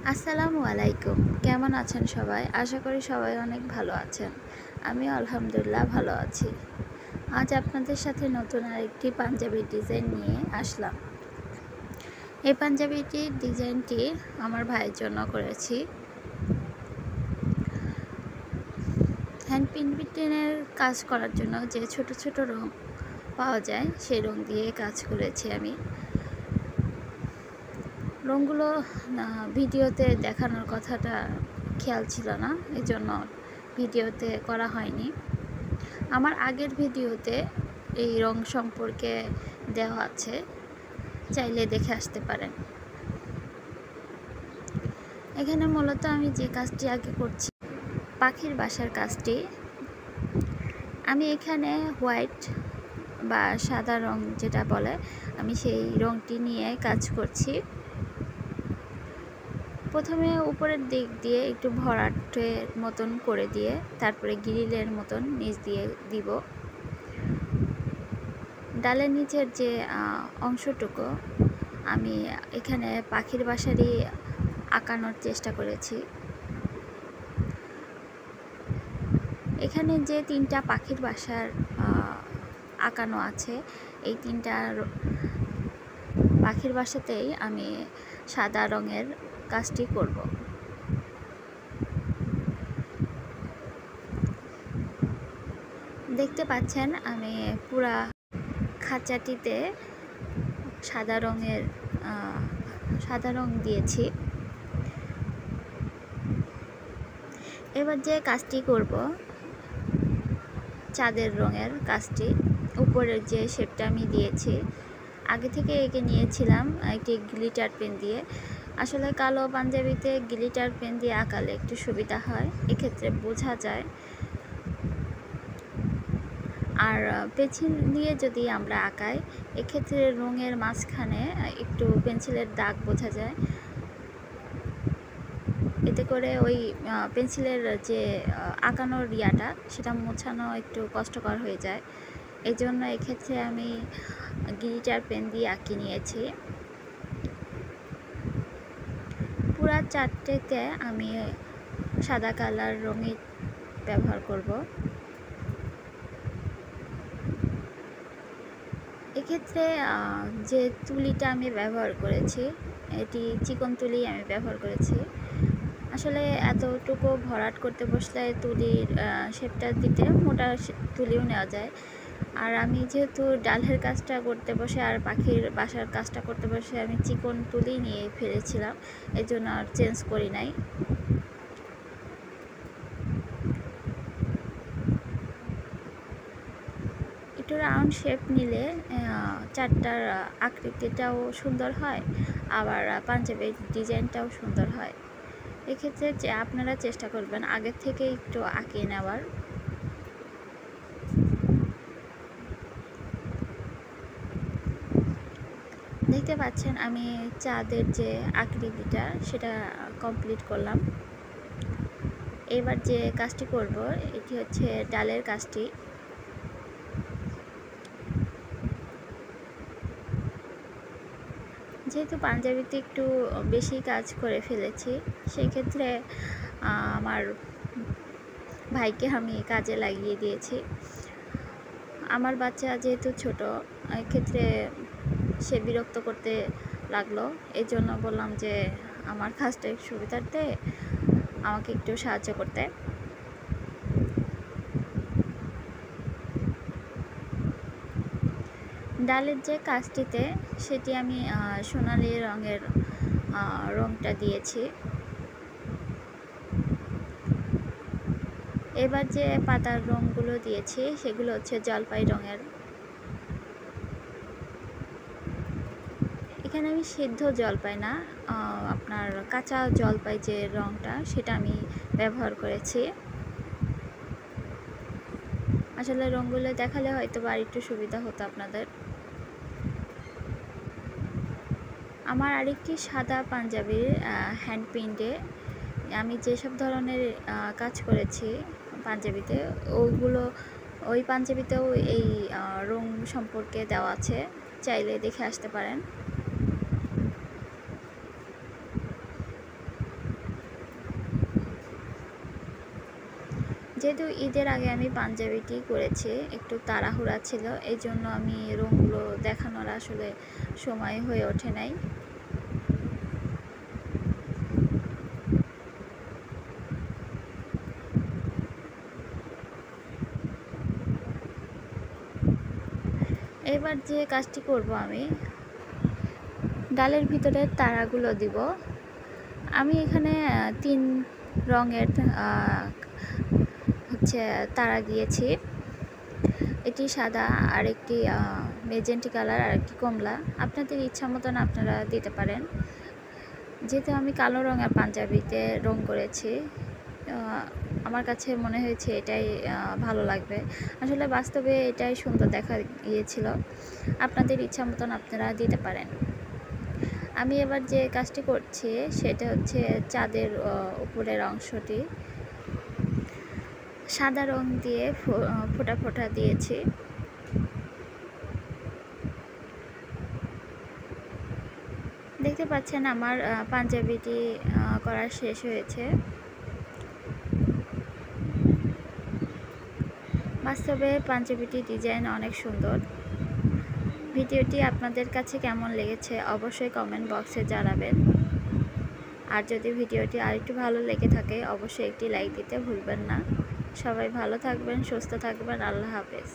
আসসালামু আলাইকুম। কেমন আছেন সবাই? আশা করি সবাই অনেক ভালো আছেন। আমি আলহামদুলিল্লাহ ভালো আছি। আজ আপনাদের সাথে নতুন আরেকটি পাঞ্জাবি ডিজাইন নিয়ে আসলাম। এই পাঞ্জাবিটির ডিজাইনটি আমার ভাইয়ের জন্য করেছি। হ্যান্ড পেইন্টিংয়ের কাজ করার জন্য যে ছোট ছোট রং পাওয়া যায় সেই রং দিয়ে কাজ করেছি আমি। রঙগুলো ভিডিওতে দেখানোর কথাটা খেয়াল ছিল না, এজন্য ভিডিওতে করা হয়নি। আমার আগের ভিডিওতে এই রং সম্পর্কে দেওয়া আছে, চাইলে দেখে আসতে পারেন। এখানে মূলত আমি যে কাজটি আগে করছি পাখির বাসার কাজটি। আমি এখানে হোয়াইট বা সাদা রং যেটা বলে, আমি সেই রংটি নিয়ে কাজ করছি। প্রথমে উপরের দিক দিয়ে একটু ভরাটের মতন করে দিয়ে তারপরে গ্রিলের মতন নিচ দিয়ে দিব। ডালের নিচের যে অংশটুকু আমি এখানে পাখির বাসারই আঁকানোর চেষ্টা করেছি। এখানে যে তিনটা পাখির বাসার আঁকানো আছে, এই তিনটা পাখির বাসাতেই আমি সাদা রঙের কাজটি করব। দেখতে পাচ্ছেন আমি পুরা খাঁচাটিতে সাদা রং দিয়েছি। এবার যে কাজটি করব চাঁদের রঙের কাজটি, উপরের যে শেপটা আমি দিয়েছি আগে থেকে এঁকে নিয়েছিলাম একটি গ্লিটার পেন দিয়ে। আসলে কালো পাঞ্জাবিতে গ্লিটার পেন দিয়ে আঁকালে একটু সুবিধা হয়, এক্ষেত্রে বোঝা যায়। আর পেন্সিল দিয়ে যদি আমরা আঁকাই, এক্ষেত্রে রঙের মাঝখানে একটু পেন্সিলের দাগ বোঝা যায়। এতে করে ওই পেন্সিলের যে আঁকানোর ইয়াটা সেটা মোছানো একটু কষ্টকর হয়ে যায়। এই জন্য এক্ষেত্রে আমি গ্লিটার পেন দিয়ে আঁকিয়ে নিয়েছি। পুরা চারটেতে আমি সাদা কালার রঙই ব্যবহার করব। এক্ষেত্রে যে তুলিটা আমি ব্যবহার করেছি, এটি চিকন তুলি আমি ব্যবহার করেছি। আসলে এতটুকু ভরাট করতে বসলে তুলির শেপটা দিতে মোটা তুলিও নেওয়া যায়। আর আমি যেহেতু ডালের কাজটা করতে বসে আর পাখির বাসার কাজটা করতে বসে আমি চিকন তুলি নিয়ে ফেলেছিলাম, এই জন্য আর চেঞ্জ করি নাই। একটু রাউন্ড শেপ নিলে চারটার আকৃতিটাও সুন্দর হয়, আবার পাঞ্জাবির ডিজাইনটাও সুন্দর হয়। এক্ষেত্রে আপনারা চেষ্টা করবেন আগের থেকে একটু আঁকিয়ে নেওয়ার। দেখতে পাচ্ছেন আমি চাঁদের যে আকৃতিটা সেটা কমপ্লিট করলাম। এবার যে কাজটি করব এটি হচ্ছে ডালের কাজটি। যেহেতু পাঞ্জাবিতে একটু বেশি কাজ করে ফেলেছি, সেই ক্ষেত্রে আমার ভাইকে আমি কাজে লাগিয়ে দিয়েছি। আমার বাচ্চা যেহেতু ছোট, এক্ষেত্রে সে বিরক্ত করতে লাগলো, এই জন্য বললাম যে আমার কাজটা সুবিধার্থে আমাকে একটু সাহায্য করতে। ডালের যে কাজটিতে সেটি আমি সোনালি রঙের রংটা দিয়েছি। এবার যে পাতার রঙগুলো দিয়েছি সেগুলো হচ্ছে জলপাই রঙের। এখানে আমি সিদ্ধ জলপাই না, আপনার কাঁচা জলপাই যে রঙটা সেটা আমি ব্যবহার করেছি। আসলে রঙগুলো দেখালে হয়তো বা একটু সুবিধা হতো আপনাদের। আমার আরেকটি সাদা পাঞ্জাবির হ্যান্ড পেইন্টে আমি যেসব ধরনের কাজ করেছি পাঞ্জাবিতে, ওই পাঞ্জাবিতেও এই রং সম্পর্কে দেওয়া আছে, চাইলে দেখে আসতে পারেন। যেহেতু ঈদের আগে আমি পাঞ্জাবিটি করেছি, একটু তাড়াহুড়া ছিল, এই জন্য আমি রঙগুলো দেখানোর আসলে সময় হয়ে ওঠে নাই। এবার যে কাজটি করব, আমি ডালের ভিতরে তারাগুলো দিব। আমি এখানে 3 রঙের তারা দিয়েছি। এটি সাদা, আর একটি মেজেন্টি কালার, আর একটি কমলা। আপনাদের ইচ্ছা মতন আপনারা দিতে পারেন। যেহেতু আমি কালো রঙের পাঞ্জাবিতে রং করেছি, আমার কাছে মনে হয়েছে এটাই ভালো লাগবে। আসলে বাস্তবে এটাই সুন্দর দেখা গিয়েছিল। আপনাদের ইচ্ছা মতন আপনারা দিতে পারেন। আমি এবার যে কাজটি করছি সেটা হচ্ছে চাঁদের উপরের অংশটি সাদা রং দিয়ে ফোঁটা ফোঁটা দিয়েছি। দেখতে পাচ্ছেন আমার পাঞ্জাবিটি করা শেষ হয়েছে। বাস্তবে পাঞ্জাবিটির ডিজাইন অনেক সুন্দর। ভিডিওটি আপনাদের কাছে কেমন লেগেছে অবশ্যই কমেন্ট বক্সে জানাবেন। আর যদি ভিডিওটি আরেকটু ভালো লেগে থাকে অবশ্যই একটি লাইক দিতে ভুলবেন না। সবাই ভালো থাকবেন, সুস্থ থাকবেন। আল্লাহ হাফেজ।